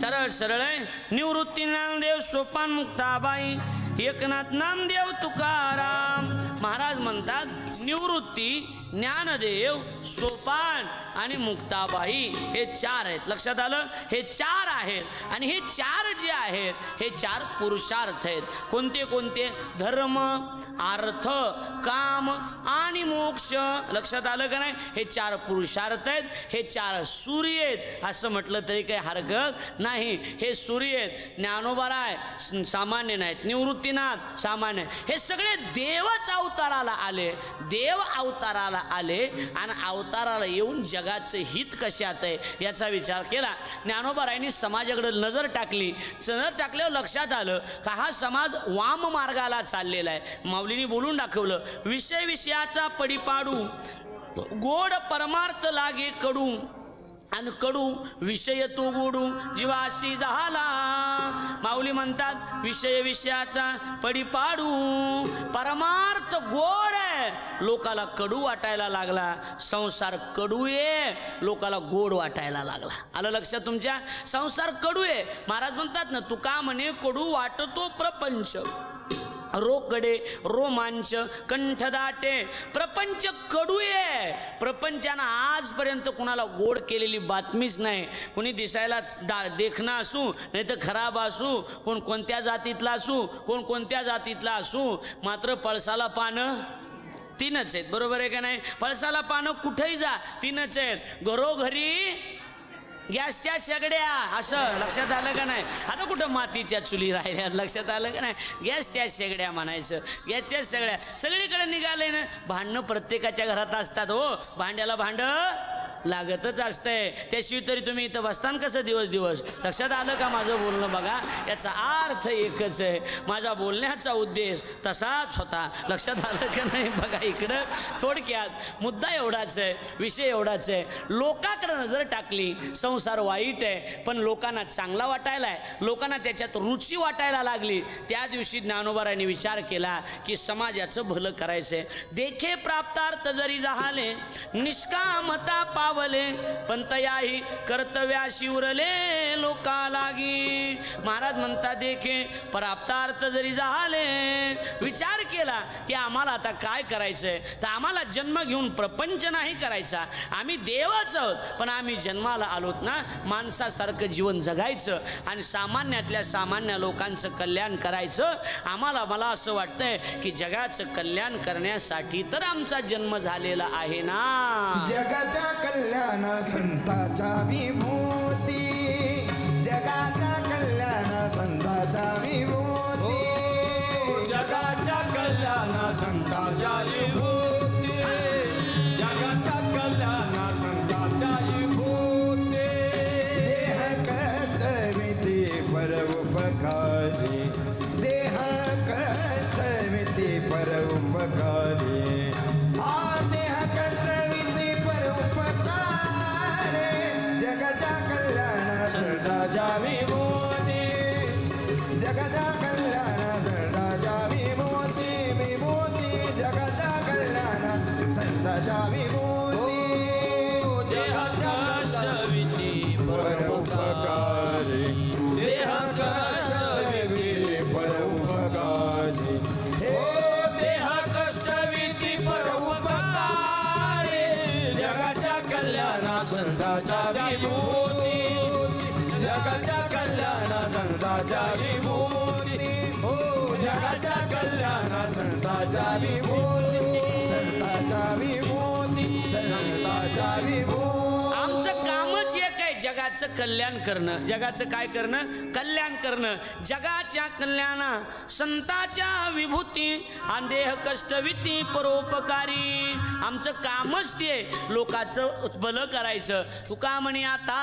सरळ सरळ आहे. निवृत्ती नामदेव सोपान मुक्ताबाई एकनाथ नामदेव तुकाराम महाराज म्हणतात निवृत्ती ज्ञानदेव सोपान आणि मुक्ताबाई हे चार आहेत. लक्षात आलं? हे चार आहेत आणि हे चार जे आहेत हे चार पुरुषार्थ आहेत. कोणते कोणते? धर्म, अर्थ, काम आणि मोक्ष. लक्षात आलं का नाही? हे चार पुरुषार्थ आहेत, हे चार सूर्य आहेत असं म्हटलं तरी काही हरकत नाही. हे सूर्य आहेत. ज्ञानोबराय सामान्य नाहीत, निवृत्तीनाथ सामान्य. हे सगळे देवच अवताराला आले, देव अवताराला आले आणि अवताराला येऊन जगाचं हित कशात आहे याचा विचार केला. ज्ञानोबरायांनी समाजाकडे नजर टाकली. नजर टाकल्यावर लक्षात आलं का हा समाज वाम मार्गाला चाललेला आहे. माऊलींनी बोलून दाखवलं, विषय विषयाचा पडीपाडू गोड परमार्थ लागे कडू आणि कडू विषय तो गोडू जीवाशी झाला. माऊली म्हणतात विषय विषयाचा पडीपाडू परमार्थ गोड आहे, लोकाला कडू वाटायला लागला. संसार कडू आहे, लोकाला गोड वाटायला लागला. आलं लक्षात तुमच्या? संसार कडू आहे. महाराज म्हणतात ना, तुका म्हणे कडू वाटतो प्रपंच, रोकडे रोमांच कंठदाटे. प्रपंच कडू आहे. प्रपंचानं आजपर्यंत कुणाला गोड केलेली बातमीच नाही. कोणी दिसायला देखणं असू नाही तर खराब असू, कोण कोणत्या जातीतला असू, कोण कोणत्या जातीतला असू, मात्र पळसाला पानं तीनच आहेत. बरोबर आहे का नाही? पळसाला पानं कुठेही जा तीनच आहेत. घरोघरी गॅसच्या शेगड्या. असं लक्षात आलं का नाही? आता कुठं मातीच्या चुली राहिल्या? लक्षात आलं का नाही? गॅसच्या शेगड्या म्हणायचं. गॅसच्या शेगड्या सगळीकडे निघाले ना. भांडणं प्रत्येकाच्या घरात असतात हो. भांड्याला भांड लागतच असतंय. त्याशिवाय तरी तुम्ही इथं बसतान कसं दिवस दिवस? लक्षात आलं का माझं बोलणं? बघा, याचा अर्थ एकच आहे. माझा बोलण्याचा उद्देश तसाच होता. लक्षात आलं का नाही? बघा इकडं थोडक्यात मुद्दा एवढाच आहे, विषय एवढाच आहे. लोकांकडे नजर टाकली. संसार वाईट आहे पण लोकांना चांगला वाटायला आहे, लोकांना त्याच्यात रुची वाटायला लागली. त्या दिवशी ज्ञानोबारांनी विचार केला की समाजाचं भलं करायचंय. देखे प्राप्तार्थ जरी झाले निष्कामता पावले पण तयाही कर्तव्याशी उरले लोका लागी. महाराज म्हणतात देखे प्राप्तार्थ जरी झाले, विचार केला की आम्हाला आता काय करायचंय, तर आम्हाला जन्म घेऊन प्रपंच नाही करायचा. आम्ही देवच आहोत पण आम्ही जन्माला आलोत ना माणसासारखं जीवन जगायचं आणि सामान्यातल्या सामान्य लोकांचं कल्याण करायचं. मला असं वाटतंय की जगाचं कल्याण करण्यासाठी तर आमचा जन्म झालेला आहे ना. जगाच्या कल्याण संतांच्या विभूती, जगाच्या कल्याण संतांच्या विभूती, जगाच्या कल्याण संतांच्या विभूती, जगाच्या कल्याण संतांच्या विभूती. देह कष्टमिती परोपकारी, देह कष्टमिती परोपकारी, देह कष्टमिती परोपकारी. जगाच्या कल्याण संतांच्या विभूती, जगाच्या कल्याण संतांच्या विभूती, विभूती जगाच्या कल्याण संतांच्या विभूती. जगाच्या कष्टविधी परोपकारी, देह कष्टविधी परोपकारी, देह कष्टविधी परोपकारी. जगाच्या कल्याण संतांच्या विभूती, जगाच्या कल्याण संतांच्या विभूती, हो जगाच्या कल्याण संतांच्या विभूती, संतांच्या विभूती, संतांच्या विभूती. आमचं कामच एक आहे, जगाचं कल्याण करणं. जगाचं काय करणं? कल्याण करणं. जगाच्या कल्याणा संतांच्या विभूती आणि देह कष्टविधी परोपकारी. आमचं कामच ते लोकांचं भलं करायचं. तुका म्हणे आता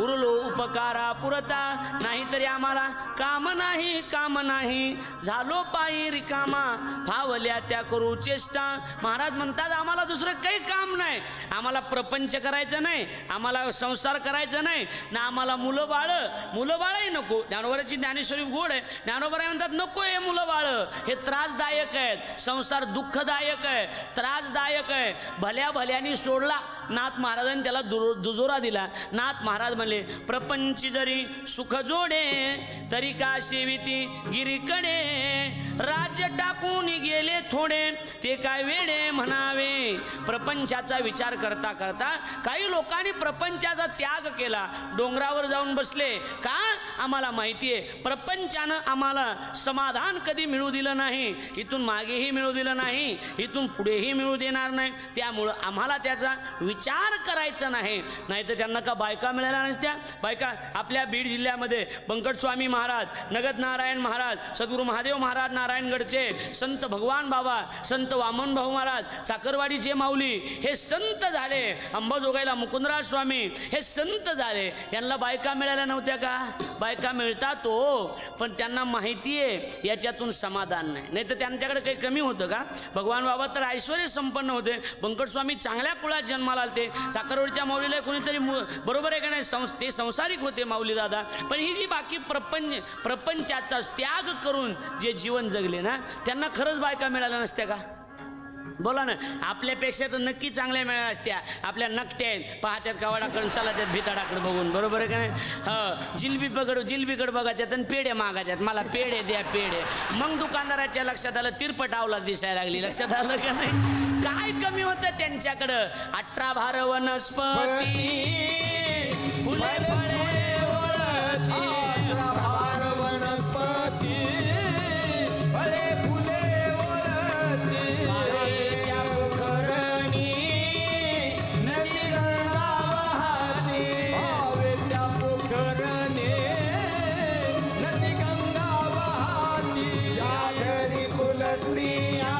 उरलो उपकारा पुरता, नाहीतरी आम्हाला काम नाही, काम नाही. झालो पायी रिकामा फावल्या त्या करू चेष्टा. महाराज म्हणतात आम्हाला दुसरं काही काम नाही, आम्हाला प्रपंच करायचं नाही, आम्हाला संसार करायचा नाही ना आम्हाला मुलं बाळही नको. ज्ञानोबाची ज्ञानेश्वरी गोड आहे. ज्ञानोबा म्हणतात नको हे मुलं बाळ, हे त्रासदायक आहेत, संसार दुःखदायक आहे, त्रासदायक आहे. भल्या भल्यानी सोडला. नाथ महाराजांनी त्याला दुजोरा दिला. नाथ महाराज म्हणले प्रपंची जरी सुख जोडे तरी का सेविती गिरीकडे, राज्य टाकून गेले थोडे ते काय वेडे म्हणावे. प्रपंचाचा विचार करता करता काही लोकांनी प्रपंचाचा त्याग केला. डोंगरावर जाऊन बसले. का? आम्हाला माहिती आहे प्रपंचानं आम्हाला समाधान कधी मिळू दिलं नाही, इथून मागेही मिळू दिलं नाही, इथून पुढेही मिळू देणार नाही. त्यामुळं आम्हाला त्याचा विचार करायचा नाही. नाही तर त्यांना का बायका मिळाल्या नसत्या. बायका आपल्या बीड जिल्ह्यामध्ये बंकट स्वामी महाराज, नगद नारायण महाराज, सद्गुरू महादेव महाराज नारायणगडचे, संत भगवान बाबा, संत वामन भाऊ महाराज, चाकरवाडीचे माऊली हे संत झाले. अंबाजोगाईला मुकुंदराज स्वामी हे संत झाले. यांना बायका मिळाल्या नव्हत्या का? बायका मिळतात हो, पण त्यांना माहिती आहे याच्यातून समाधान नाही. नाही तर त्यांच्याकडे काही कमी होतं का? भगवान बाबा तर ऐश्वर्य संपन्न होते. बंकट स्वामी चांगल्या कुळात जन्माला आलते. साखरवडच्या माऊलीला कोणीतरी बरोबर आहे का नाही, ते संसारिक होते माऊली दादा. पण ही जी बाकी प्रपंचाचा त्याग करून जे जीवन जगले ना, त्यांना खरंच बायका मिळाल्या नसत्या का? बोला ना. आपल्यापेक्षा तर नक्की चांगल्या मिळाल्या असत्या. आपल्या नकट्या आहेत, पाहत्यात कावडाकडून चालत्यात भिताडाकडे बघून, बरोबर आहे का नाही? जिलबीकडे बघात्यात आणि पेढे मागात्यात, मला पेढे द्या पेढे. मग दुकानदाराच्या लक्षात आलं तिरपटावला दिसायला लागली. लक्षात आलं का नाही? काय कमी होतं त्यांच्याकडं? 18 भार वनस्पती फुले फळे वळती, 18 भार वनस्पती फळे फुले वळती, त्या पोखरणी नदी गंगा वाहते, त्या पोखरणे नदी गंगा वाहती. ज्या घरी कुलस्त्रिया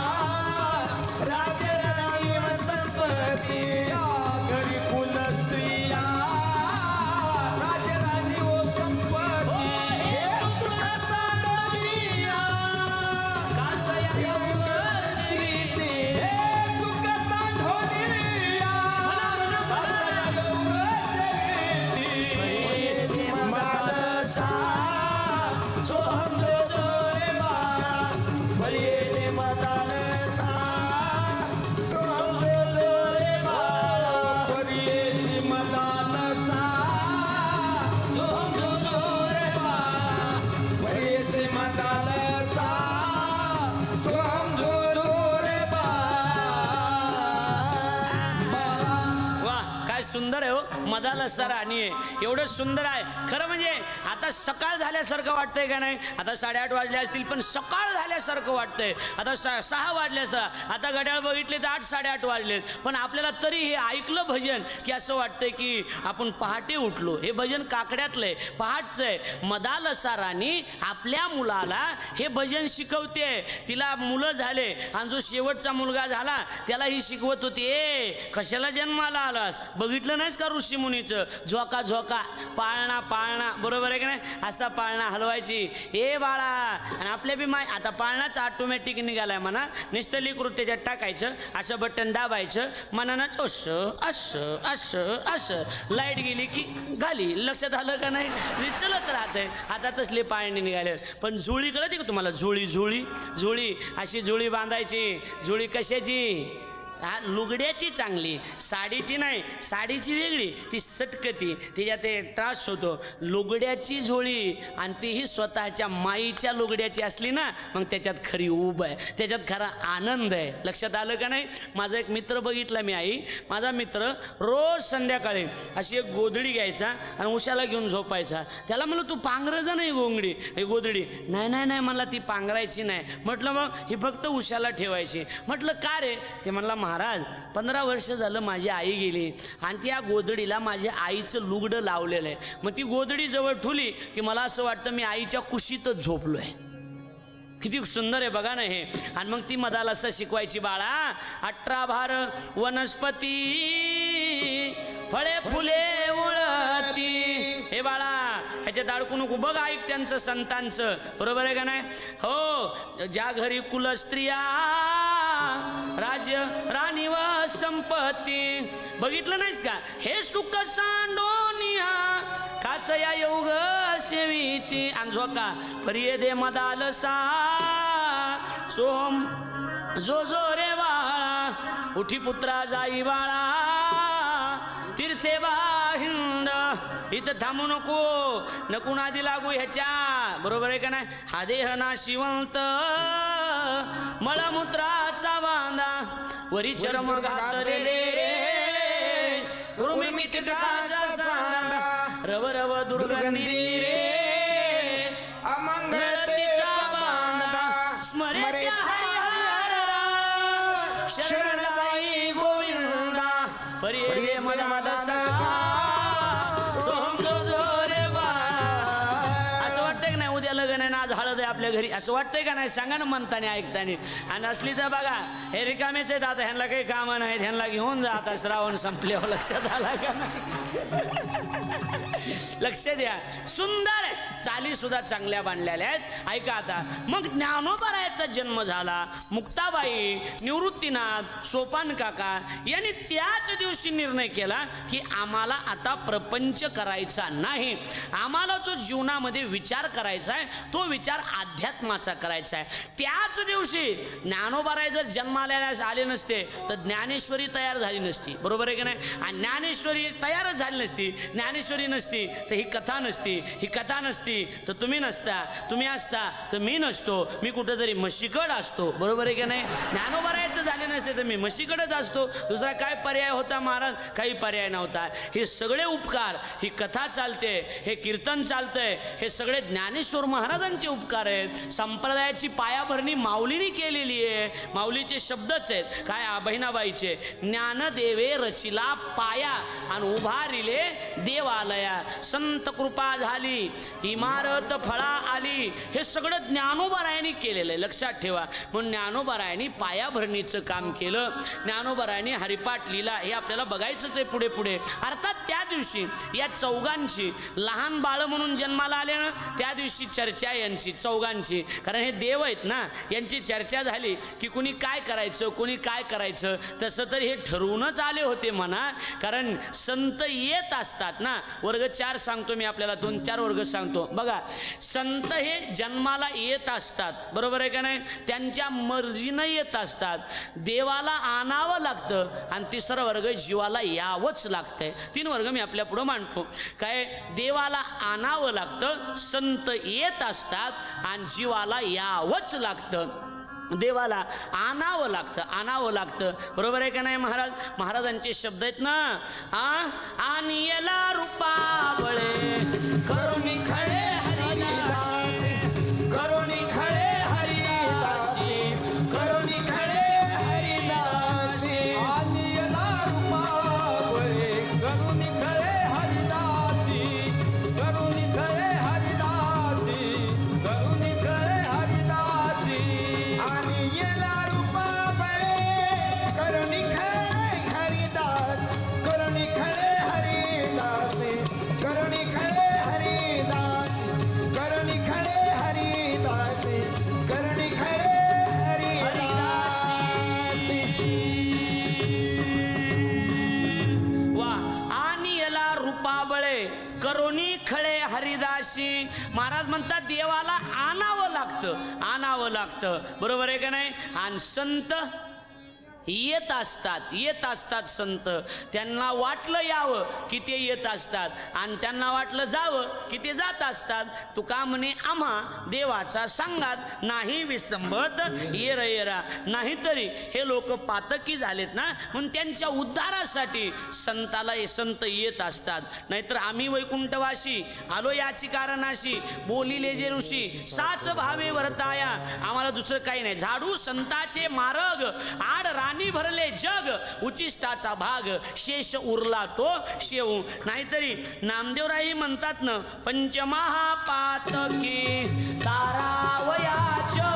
राजराणी व संपत्ती, घरी कुलस्त्रिया राजराणी व संपत्ती, सुख सांढोनिया मदालसा सोहम जो जो रे बाळा, बलिये ते मदालसा सोहम जो जो रे बाळा, परियेची मदालसा सोहम जो जो रे बाळा, परियेची मदालसा सोहम जो जो रे बाळा. वा काय सुंदर आहे हो. मदाला सर आणि एवढं सुंदर आहे खरं. म्हणजे आता सकाळ झाल्यासारखं वाटतंय का नाही? आता 8:30 वाजले असतील, पण सकाळ झाल्यासारखं वाटतंय. आता 6 वाजले, आता घड्याळ बघितले तर 8, 8:30 वाजलेत. पण आपल्याला तरी हे ऐकलं भजन की असं वाटतंय की आपण पहाटे उठलो. हे भजन काकड्यातलं आहे, पहाटचं आहे. मदालसा राणी आपल्या मुलाला हे भजन शिकवते. तिला मुलं झाले आणि जो शेवटचा मुलगा झाला त्याला ही शिकवत होती. ए कशाला जन्माला आलास? बघितलं नाहीस का ऋषी मुनीचं? झोका झोका पाळणा पाळणा, बरोबर आहे का नाही? असा पाळणा हलवायची. ए बाळा. आणि आपल्या बी माय आता पाळणाच ऑटोमॅटिक निघालाय म्हणा. निस्तलीकृत त्याच्यात टाकायचं, असं बटन दाबायचं, मनानं असं असं असं असं. लाईट गेली की घाली. लक्षात आलं का नाही? चलत राहतंय. आता तसले पाळणे निघाले. पण झोळी कळते का तुम्हाला? झोळी अशी झोळी बांधायची. झोळी कशाची? हा लुगड्याची चांगली, साडीची नाही. साडीची वेगळी, ती सटकती, तिच्यात ते त्रास होतो. लुगड्याची झोळी, आणि तीही स्वतःच्या माईच्या लुगड्याची असली ना, मग त्याच्यात खरी ऊब आहे, त्याच्यात खरा आनंद आहे. लक्षात आलं का नाही? माझा एक मित्र बघितला मी. माझा मित्र रोज संध्याकाळी अशी एक गोधडी घ्यायचा आणि उशाला घेऊन झोपायचा. त्याला म्हणलं तू पांघरायचा नाही गोधडी. नाही मला ती पांघरायची नाही. म्हटलं मग ही फक्त उशाला ठेवायची. म्हटलं का रे? ते म्हणला महाराज 15 वर्ष झालं माझी आई गेली आणि त्या गोधडीला माझ्या आईचं लुगडं लावलेलं आहे. मग ती गोधडी जवळ ठुली की मला असं वाटतं मी आईच्या कुशीतच झोपलोय. किती सुंदर आहे बघा ना हे. आणि मग ती मदाला असं शिकवायची. बाळा 18 भार वनस्पती फळे फुले उळती. हे बाळा ह्याच्यात अडकू नको. बघ ऐक त्यांचं संतांचं, बरोबर आहे का नाही? हो. ज्या घरी कुलस्त्रिया राज्य राणी व संपत्ती. बघितलं नाहीस का हे सुख सांडोनिया कासया योग सेविती आणि झोका प्रिय दे मदालसा सोम जो जो रे बाळा उठी पुत्रा जाई बाळा तीर्थे बाहिंद इथं थांबू नको नको नादी लागू ह्याच्या बरोबर आहे का नाही. हा देह नाशिवंत मळमूत्राचा बांधा वरी चर्म घातले रे गुरुमी कीटकाचा सांगा रव रव दुर्गंधी रे अमंगळतेचा बांधा स्मरे शरण जाई गोविंदा परिये मदा सखा सोहम जो रे बा. असं वाटतंय का नाही उद्या लग्न आहे ना आज हळद आहे आपल्या घरी असं वाटतंय का नाही सांगा ना म्हणताने ऐकताने. आणि असली तर बघा हे रिकामेच आहेत आता ह्यांना काही कामं नाहीत ह्यांना घेऊन जा आता श्रावण संपल्यावर लक्षात आला का नाही. लक्ष द्या सुंदर चाली सुद्धा चांगल्या बांधलेल्या आहेत. ऐका आता मग ज्ञानोबारायाचा जन्म झाला. मुक्ताबाई निवृत्तीनाथ सोपान काका यांनी त्याच दिवशी निर्णय केला की आम्हाला आता प्रपंच करायचा नाही. आम्हाला जो जीवनामध्ये विचार करायचा आहे तो विचार अध्यात्माचा करायचा आहे. त्याच दिवशी ज्ञानोबाराय जर जन्माला आले नसते तर ज्ञानेश्वरी तयार झाली नसती. बरोबर आहे की नाही. आणि ज्ञानेश्वरी तयारच झाली नसती ज्ञानेश्वरी नसती तर ही कथा नसती ही कथा नसती तर तुम्ही नसता तुम्ही असता तर मी नसतो मी कुठेतरी म्हशीकड असतो. बरोबर आहे की नाही. ज्ञानोबारायचं झाले नसते तर मी म्हशीकडच असतो. दुसरा काय पर्याय होता महाराज. काही पर्याय नव्हता. हे सगळे उपकार ही कथा चालते हे कीर्तन चालतंय हे सगळे ज्ञानेश्वर महाराजांचे उपकार आहेत. संप्रदायाची पायाभरणी माऊलीने केलेली आहे. माऊलीचे शब्दच आहेत काय बहिणाबाईचे ज्ञानदेवे रचिला पाया आणि उभारिले देवालया संत कृपा झाली इमारत फळा आली. हे सगळं ज्ञानोबारायांनी केलेलं आहे लक्षात ठेवा. म्हणून ज्ञानोबारायांनी पायाभरणीचं काम केलं. ज्ञानोबारायांनी हरिपाठ लिहिला हे आपल्याला बघायचंच आहे पुढे पुढे. अर्थात त्या दिवशी या चौघांची लहान बाळ म्हणून जन्माला आले ना त्या दिवशी चर्चा यांची चौघांची कारण हे देव आहेत ना यांची चर्चा झाली की कुणी काय करायचं कुणी काय करायचं. तसं तर हे ठरवूनच आले होते म्हणा कारण संत येत असतात ना. वर्ग 4 सांगतो मी आपल्याला 2-4 वर्ग सांगतो बघा. संत हे जन्माला येत असतात बरोबर आहे का नाही. त्यांच्या मर्जीनं येत असतात. देवाला आणावं लागतं आणि तिसरा वर्ग जीवाला यावंच लागतंय. 3 वर्ग मी आपल्या पुढं मांडतो. काय देवाला आणावं लागतं संत येत असतात आणि जीवाला यावंच लागतं. देवाला आणावं लागतं बरोबर आहे का नाही महाराज. महाराजांचे शब्द आहेत ना आणि याला रूपावळे करुणी खळे हरिदासी करुणी खळे हरिदासी करुणी खळे हरिदासी आणि याला रूपावळे करुणी खळे हरिदासी करुणी खळे हरिदासी करुणी खळे हरिदासी आणि येला रूपाबळे करुणी खळे हरिदास करुणी खळे हरिदासी करुणी खळे हरिदास करुणी खळे हरिदासी करुणी खळे हरिदासी. वा आणि याला रूपाबळे करोनी खळे हरिदासी. महाराज म्हणतात देवाला आणावं लागतं बरोबर आहे का नाही. आणि संत येत असतात संत. त्यांना वाटलं यावं की ते येत असतात आणि त्यांना वाटलं जावं की ते जात असतात. तुका म्हणे आम्हा देवाचा सांगात नाही विसंबत येरा नाहीतरी हे लोक पातकी झालेत ना म्हणून त्यांच्या उद्धारासाठी संत येत असतात. नाहीतर आम्ही वैकुंठवासी आलो याची कारणाशी बोलिले जे ऋषी साच भावे वर्ताया. आम्हाला दुसरं काही नाही. झाडू संताचे मार्ग आड राणी भरले जग उचिष्टाचा भाग शेष उरला तो शेव. नाहीतरी नामदेवराही म्हणतात ना पंचमहापातकी तारावयाचन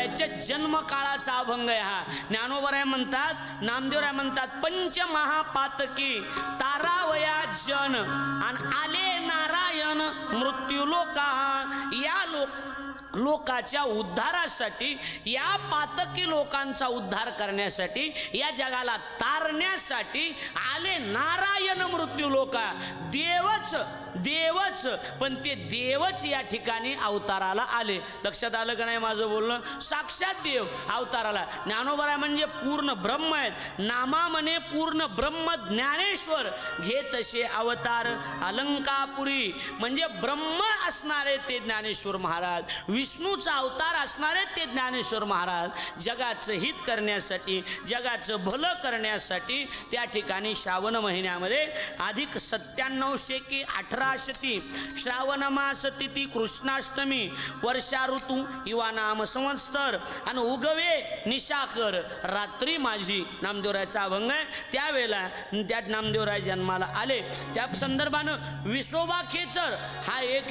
ज्ञानोबरायच्या जन्मकाळाचा अभंग आहे हा. ज्ञानोबराय म्हणतात, नामदेवराय म्हणतात, पंचमहापातकी तारावया जन आणि आले नारायण मृत्यू लोका. या लोकाच्या उद्धारासाठी, या पातकी लोकांचा उद्धार करण्यासाठी, या जगाला तारण्यासाठी आले नारायण मृत्यू लोका. देवच पण ते देवच या ठिकाणी अवताराला आले. लक्षात आलं का नाही माझं बोलणं? साक्षात देव अवताराला. ज्ञानोबराय म्हणजे पूर्ण ब्रह्म आहेत. नामा म्हणे पूर्ण ब्रह्म ज्ञानेश्वर घे तसे अवतार अलंकापुरी. म्हणजे ब्रह्म असणारे ते ज्ञानेश्वर महाराज, विष्णूचा अवतार असणारे ते ज्ञानेश्वर महाराज, जगाचं हित करण्यासाठी, जगाचं भलं करण्यासाठी त्या ठिकाणी श्रावण महिन्यामध्ये अधिक 97 शेकी 18 शती श्रावण मास तिथी कृष्णाष्टमी वर्षा ऋतू युवा नाम संवत्सर आणि उगवे निशाकर रात्री माझी. नामदेवरायचा अभंग आहे. त्यावेळेला त्या नामदेवराय जन्माला आले. त्या संदर्भानं विसोबा खेचर हा एक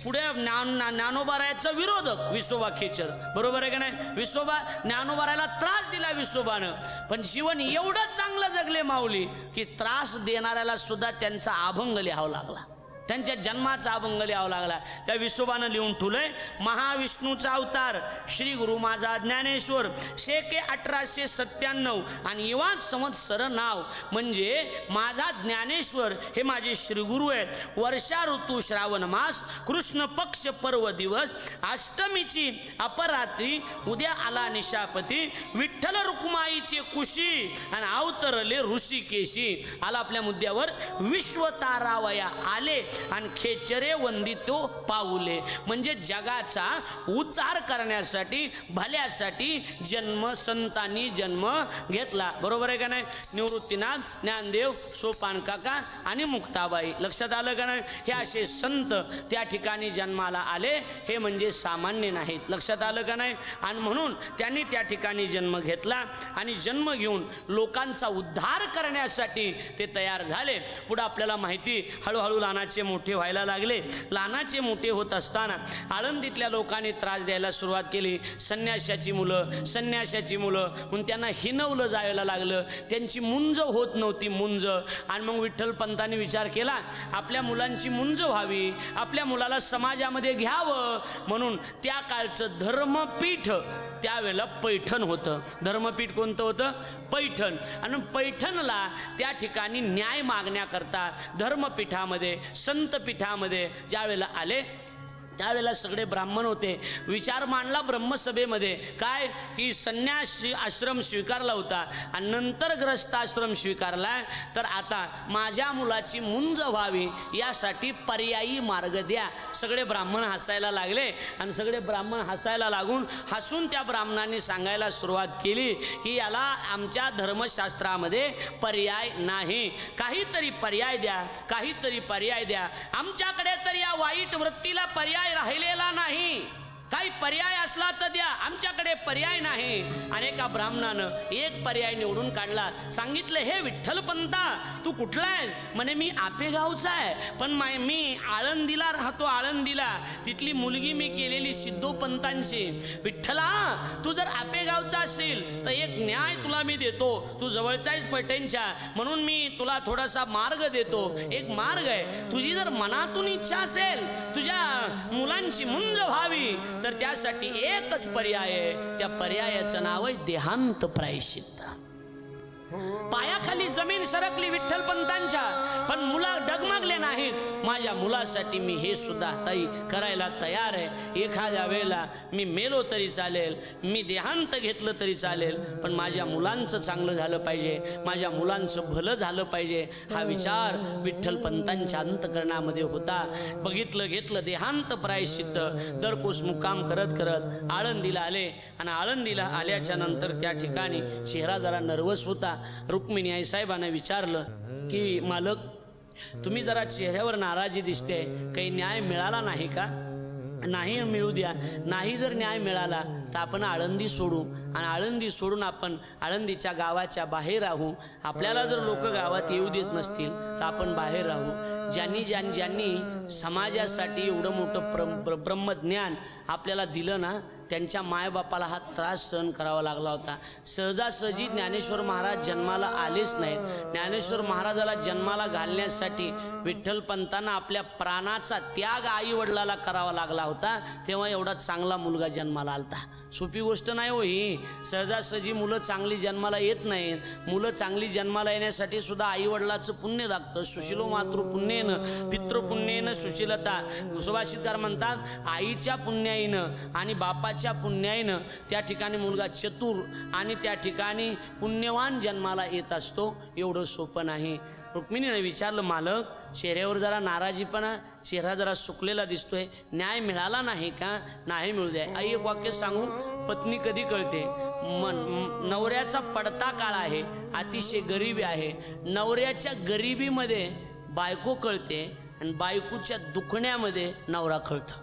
पुढे ज्ञानोबरायचा विरोधक विसोबा खेचर. बरोबर आहे का नाही? विसोबा ज्ञानोबरायला त्रास दिला विसोबानं, पण जीवन एवढं चांगलं जगले माऊली की त्रास देणाऱ्याला सुद्धा त्यांचा अभंग लिहावा लागला, त्यांच्या जन्माचा अभंग लिहावा लागला. त्या विसोबानं लिहून ठेवलंय, महाविष्णूचा अवतार श्री गुरु माझा ज्ञानेश्वर शेके 1897 आणि युवा संवत्सर नाव. म्हणजे माझा ज्ञानेश्वर हे माझे श्रीगुरु आहेत. वर्षा ऋतू श्रावण मास कृष्ण पक्ष पर्व दिवस अष्टमीची अपरात्री उद्या आला निशापती विठ्ठल रुक्माईचे कुशी आणि अवतरले ऋषिकेशी. आला आपल्या मुद्द्यावर. विश्वतारावया आले आणि खेचरे वंदितो पाऊले. म्हणजे जगाचा उद्धार करण्यासाठी, भल्यासाठी संतांनी जन्म घेतला. बरोबर आहे का नाही? निवृत्तीनाथ, ज्ञानदेव, सोपान काका आणि मुक्ताबाई. लक्षात आलं का नाही? हे असे संत त्या ठिकाणी जन्माला आले. हे म्हणजे सामान्य नाहीत. लक्षात आलं का नाही? आणि म्हणून त्यांनी त्या ठिकाणी जन्म घेतला आणि जन्म घेऊन लोकांचा उद्धार करण्यासाठी ते तयार झाले. पुढे आपल्याला माहिती, हळूहळू लहानाचे मोठे व्हायला लागले. लहानाचे मोठे होत असताना आळंदीतल्या लोकांनी त्रास द्यायला सुरुवात केली. संन्याशाची मुलं म्हणून त्यांना हिनवलं जायला लागलं. त्यांची मुंज होत नव्हती, मुंज. आणि मग विठ्ठल पंतांनी विचार केला, आपल्या मुलांची मुंज व्हावी, आपल्या मुलाला समाजामध्ये घ्यावं. म्हणून त्या काळचं धर्मपीठ त्यावेळेला पैठण होतं. धर्मपीठ कोणतं होतं? पैठण. आणि पैठणला त्या ठिकाणी न्याय मागण्याकरता धर्मपीठामध्ये, संतपीठामध्ये ज्या वेळेला आले त्यावेळेला सगळे ब्राह्मण होते. विचार मांडला ब्रह्मसभेमध्ये, काय की संन्यास आश्रम स्वीकारला होता आणि नंतर ग्रस्त आश्रम स्वीकारला. तर आता माझ्या मुलाची मुंज व्हावी यासाठी पर्यायी मार्ग द्या. सगळे ब्राह्मण हसायला लागले आणि सगळे ब्राह्मण हसायला लागून हसून त्या ब्राह्मणांनी सांगायला सुरुवात केली की याला आमच्या धर्मशास्त्रामध्ये पर्याय नाही, काहीतरी पर्याय द्या, काहीतरी पर्याय द्या. आमच्याकडे तर या वाईट वृत्तीला पर्याय राहिलेला नाही. काही पर्याय असला तर द्या, आमच्याकडे पर्याय नाही. आणि एका ब्राह्मणानं एक पर्याय निवडून काढला. सांगितलं, हे विठ्ठलपंता तू कुठला आहेस? म्हणे मी आपेगावचा आहे, पण मी आळंदीला राहतो. आळंदीला तिथली मुलगी मी केलेली सिद्धोपंतांची. विठ्ठला तू जर आपेगावचा असेल तर एक न्याय तुला मी देतो. तू जवळचा आहेस पैठणच्या, म्हणून मी तुला थोडासा मार्ग देतो. एक मार्ग आहे, तुझी जर मनातून इच्छा असेल तुझ्या मुलांची मुंज व्हावी तर त्यासाठी एकच पर्याय आहे. त्या पर्यायाचं नाव आहे देहांत प्रायश्चित्त. पायाखाली जमीन सरकली विठ्ठलपंतांच्या, पण मुला डगमगले नाहीत. माझ्या मुलासाठी मी हे सुद्धा ताई करायला तयार आहे. एखाद्या वेळेला मी मेलो तरी चालेल, मी देहांत घेतलं तरी चालेल, पण माझ्या मुलांचं चांगलं झालं पाहिजे, माझ्या मुलांचं भलं झालं पाहिजे. हा विचार विठ्ठलपंतांच्या अंतकरणामध्ये होता. बघितलं, घेतलं देहांत प्रायश्चित्त. दरकोस मुक्काम करत करत आळंदीला आले आणि आळंदीला आल्याच्या नंतर त्या ठिकाणी चेहरा जरा नर्वस होता. रुक्मिणी आई साहेबांना विचारलं की मालक, तुम्ही जरा चेहऱ्यावर नाराजी दिसते, काही न्याय मिळाला नाही का? नाही मिळू द्या. नाही जर न्याय मिळाला तर आपण आळंदी सोडू आणि आळंदी सोडून आपण आळंदीच्या गावाच्या बाहेर राहू. आपल्याला जर लोक गावात येऊ देत नसतील तर आपण बाहेर राहू. ज्यांनी समाजासाठी एवढं मोठं ब्रह्मज्ञान आपल्याला दिलं ना, त्यांच्या मायबापाला हा त्रास सहन करावा लागला होता. सहजासहजी ज्ञानेश्वर महाराज जन्माला आलेच नाहीत. ज्ञानेश्वर महाराजाला जन्माला घालण्यासाठी विठ्ठलपंतांना आपल्या प्राणाचा त्याग आई वडिलाला करावा लागला होता. तेव्हा एवढा चांगला मुलगा जन्माला आलता. सोपी गोष्ट नाही हो ही. सहजासहजी मुलं चांगली जन्माला येत नाहीत. मुलं चांगली जन्माला येण्यासाठी सुद्धा आई वडिलाचं पुण्य लागतं. सुशिलो मातृ पुण्येनं पितृपुण्येनं सुशीलता. सुभाषितकार म्हणतात आईच्या पुण्याईनं आणि बापाच्या पुण्याईनं त्या ठिकाणी मुलगा चतुर आणि त्या ठिकाणी पुण्यवान जन्माला येत असतो. एवढं सोपं नाही. रुक्मिणीने विचारलं मालक, चेहऱ्यावर जरा नाराजीपणा, चेहरा जरा सुकलेला दिसतोय, न्याय मिळाला नाही का? नाही मिळू द्या. आई एक वाक्य सांगू, पत्नी कधी कळते? नवऱ्याचा पडता काळ आहे, अतिशय गरिबी आहे. नवऱ्याच्या गरिबीमध्ये बायको कळते आणि बायकोच्या दुखण्यामध्ये नवरा कळतो.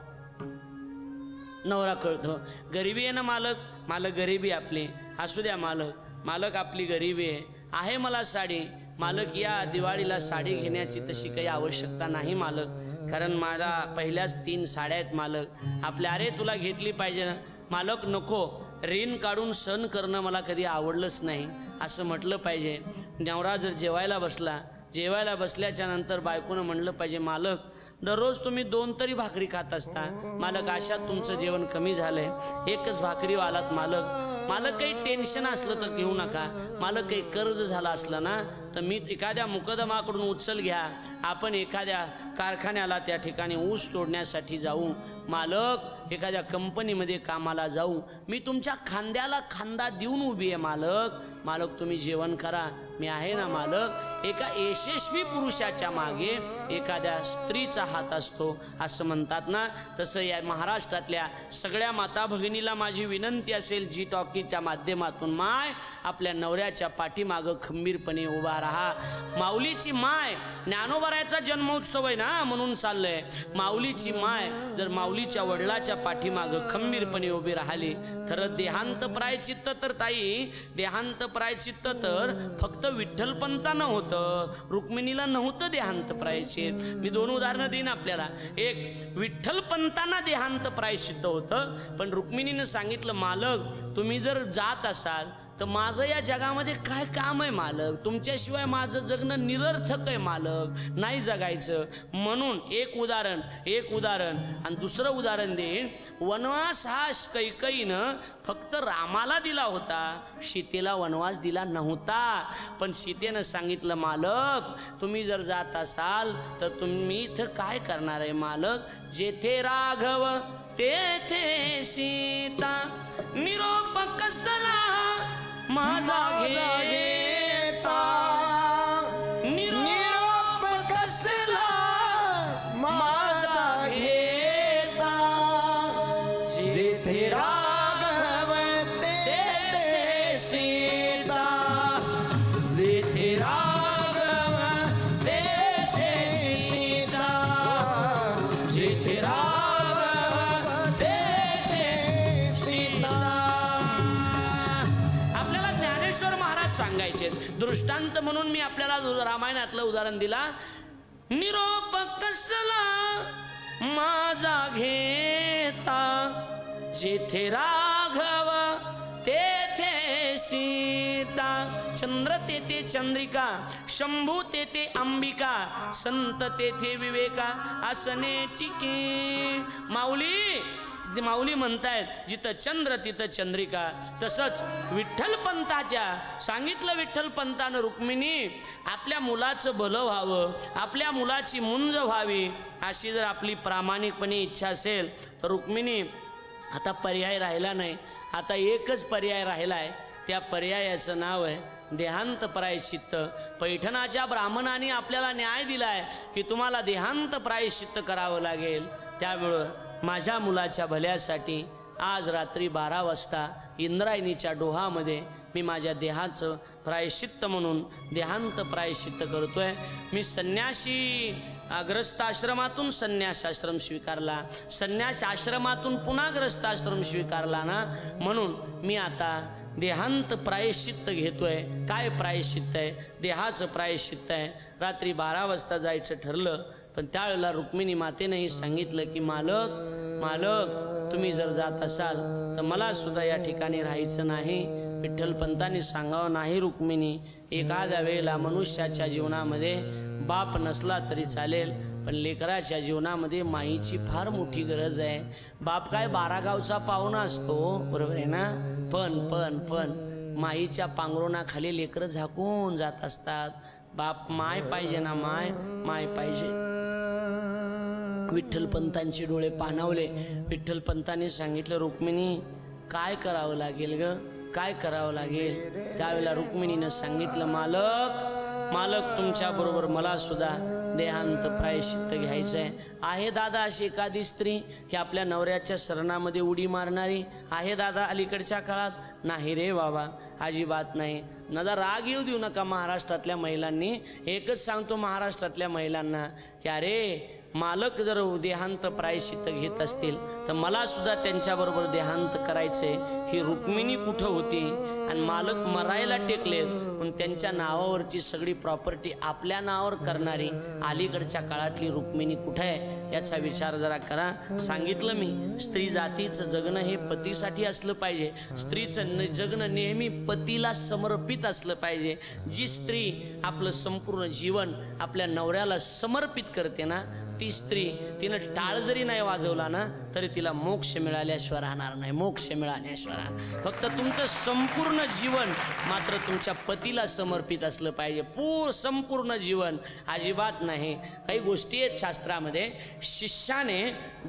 नवरा कळतो. गरिबी आहे ना मालक, मालक गरिबी आपली, असू द्या मालक, मालक आपली गरिबी आहे मला साडी. मालक या दिवाळीला साडी घेण्याची तशी काही आवश्यकता नाही मालक, कारण मला पहिल्याच 3 साड्या आहेत मालक. आपल्या अरे तुला घेतली पाहिजे ना. मालक नको, ऋण काढून सण करणं मला कधी आवडलंच नाही असं म्हटलं पाहिजे. नवरा जर जेवायला बसला, जेवायला बसल्याच्या नंतर बायकोनं म्हणलं पाहिजे मालक दररोज तुम्ही 2 तरी भाकरी खात असता, मालक अशात तुमचं जेवण कमी झालंय, 1च भाकरी वालात मालक. मालक काही टेन्शन असलं तर घेऊ नका. मालक काही कर्ज झालं असलं ना तर मी एखाद्या मुकदमाकडून उचल घ्या, आपण एखाद्या कारखान्याला त्या ठिकाणी ऊस तोडण्यासाठी जाऊ, मालक एखाद्या कंपनीमध्ये कामाला जाऊ, मी तुमच्या खांद्याला खांदा देऊन उभी आहे मालक. मालक तुम्ही जेवण करा, मी आहे ना मालक. एका यशस्वी पुरुषाच्या मागे एखाद्या स्त्रीचा हात असतो असं म्हणतात ना. तसं या महाराष्ट्रातल्या सगळ्या माता भगिनीला माझी विनंती असेल, जी टॉकीच्या माध्यमातून माय आपल्या नवऱ्याच्या पाठीमागं खंबीरपणे उभा राहा. माऊलीची माय, ज्ञानोबारायाचा जन्मोत्सव आहे ना म्हणून चाललंय. माऊलीची माय जर माऊलीच्या वडिलाच्या पाठीमागं खंबीरपणे उभी राहिली तर देहांत प्रायचित्त तर ताई, देहांत प्रायचित्त तर फक्त विठ्ठलपंतांना होतं, रुक्मिणीला नव्हतं देहांत प्रायचित्त. मी 2 उदाहरणं देईन आपल्याला. एक, विठ्ठलपंतांना देहांत प्रायचित्त होतं, पण रुक्मिणीनं सांगितलं मालक तुम्ही जर जात असाल तर माझं या जगामध्ये काय काम आहे मालक, तुमच्याशिवाय माझं जगणं निरर्थक आहे मालक, नाही जगायचं. म्हणून एक उदाहरण आणि दुसरं उदाहरण देईन. वनवास हा कैकईनं फक्त रामाला दिला होता, सीतेला वनवास दिला नव्हता. पण सीतेनं सांगितलं मालक तुम्ही जर जात असाल तर तुम्ही इथं काय करणार आहे मालक, जेथे राघव तेथे सीता, निरोप कसला माझा घेता, निरोप कसला माझा घेता, जेथे राघव तेथे सीता, जेथे राघव तेथे सीता, जेथे राघव तेथे सीता. आपल्याला ज्ञानेश्वर महाराज सांगायचे. दृष्टांत म्हणून मी आपल्याला रामायणातलं उदाहरण दिला. निरोप कसला माझा घेता, जेथे राघव तेथे सीता, चंद्र तेथे चंद्रिका, शंभू तेथे अंबिका, संत तेथे विवेका, आसनेची की. माऊली म्हणतायत जिथं चंद्र तिथं चंद्रिका. तसंच विठ्ठलपंताच्या सांगितलं, विठ्ठलपंतानं रुक्मिणी आपल्या मुलाचं भलं व्हावं, आपल्या मुलाची मुंज व्हावी, अशी जर आपली प्रामाणिकपणे इच्छा असेल तर रुक्मिणी आता पर्याय राहिला नाही. आता एकच पर्याय राहिला आहे. त्या पर्यायाचं नाव आहे देहांत प्रायश्चित्त. पैठणाच्या ब्राह्मणाने आपल्याला न्याय दिलाय की तुम्हाला देहांत प्रायश्चित्त करावं लागेल. त्यामुळं माझ्या मुलाच्या भल्यासाठी आज रात्री 12 वाजता इंद्रायणीच्या डोहामध्ये मी माझ्या देहाचं प्रायश्चित्त म्हणून देहांत प्रायश्चित्त करतोय. मी संन्यासी ग्रस्ताश्रमातून संन्यासाश्रम स्वीकारला, संन्यासाश्रमातून पुन्हा ग्रस्ताश्रम स्वीकारला ना, म्हणून मी आता देहांत प्रायश्चित्त घेतोय. काय प्रायश्चित्त आहे? देहाचं प्रायश्चित्त आहे. रात्री 12 वाजता जायचं ठरलं, पण त्यावेळेला रुक्मिणी मातेनेही सांगितलं की मालक तुम्ही जर जात असाल तर मला सुद्धा या ठिकाणी राहायचं नाही. विठ्ठलपंतांनी सांगावं नाही रुक्मिणी, एखाद्या वेळेला मनुष्याच्या जीवनामध्ये बाप नसला तरी चालेल, पण लेकराच्या जीवनामध्ये माईची फार मोठी गरज आहे. बाप काय 12 गावचा पाहुणा असतो, बरोबर आहे ना, पण माईच्या पांघरुणाखाली लेकरं झाकून जात असतात. बाप माय पाहिजे ना, माय पाहिजे. विठ्ठलपंतांचे डोळे पाणावले. विठ्ठलपंतांनी सांगितलं, रुक्मिणी काय करावं लागेल ग, काय करावं लागेल. त्यावेळेला रुक्मिणीनं सांगितलं, मालक तुमच्या बरोबर मला सुद्धा देहांत प्रायश्चित्त घ्यायचं आहे. दादा अशी एखादी स्त्री की आपल्या नवऱ्याच्या शरणामध्ये उडी मारणारी आहे दादा अलीकडच्या काळात? नाही रे बाबा, अजिबात नाही. दादा राग येऊ देऊ नका महाराष्ट्रातल्या महिलांनी. एकच सांगतो महाराष्ट्रातल्या महिलांना की अरे मालक जर देहांत प्रायश्चित्त घेत असतील तर मला सुद्धा त्यांच्याबरोबर देहांत करायचंय. ही रुक्मिणी कुठं होती आणि मालक मरायला टेकले, पण त्यांच्या नावावरची सगळी प्रॉपर्टी आपल्या नावावर करणारी अलीकडच्या काळातली रुक्मिणी कुठे आहे याचा विचार जरा करा. सांगितलं मी, स्त्री जातीचं जगणं हे पतीसाठी असलं पाहिजे. स्त्रीचं जगणं नेहमी पतीला समर्पित असलं पाहिजे. जी स्त्री आपलं संपूर्ण जीवन आपल्या नवऱ्याला समर्पित करते ना, ती स्त्री तिनं टाळ जरी नाही वाजवला ना तरी तिला मोक्ष मिळाल्याशिवाय राहणार नाही, मोक्ष मिळाल्याशिवाय. फक्त तुमचं संपूर्ण जीवन मात्र तुमच्या पतीला समर्पित असलं पाहिजे, संपूर्ण जीवन. अजिबात नाही. काही गोष्टी आहेत शास्त्रामध्ये, शिष्याने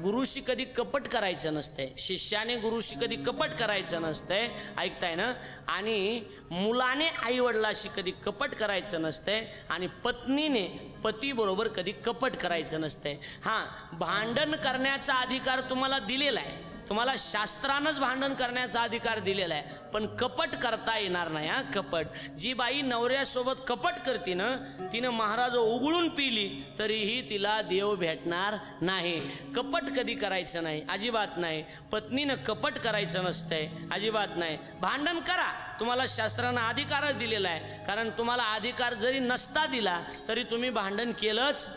गुरुशी कधी कपट करायचं नसतंय, शिष्याने गुरुशी कधी कपट करायचं नसतंय, ऐकताय ना. आणि मुलाने आई वडिलाशी कधी कपट करायचं नसतंय, आणि पत्नीने पती बरोबर कधी कपट करायचं नसतंय. हां, भांडण करण्याचा अधिकार तुम्हाला दिलेला आहे, तुम्हाला शास्त्रानंच भांडण करण्याचा अधिकार दिलेला आहे, पण कपट करता येणार नाही. हा, कपट. जी बाई नवऱ्यासोबत कपट करते ना, तिनं महाराज उघडून पिली तरीही तिला देव भेटणार नाही. कपट कधी करायचं नाही, अजिबात नाही. पत्नीनं कपट करायचं नसतंय, अजिबात नाही. भांडण करा, तुम्हाला शास्त्रानं अधिकारच दिलेला आहे. कारण तुम्हाला अधिकार जरी नसता दिला तरी तुम्ही भांडण केलंच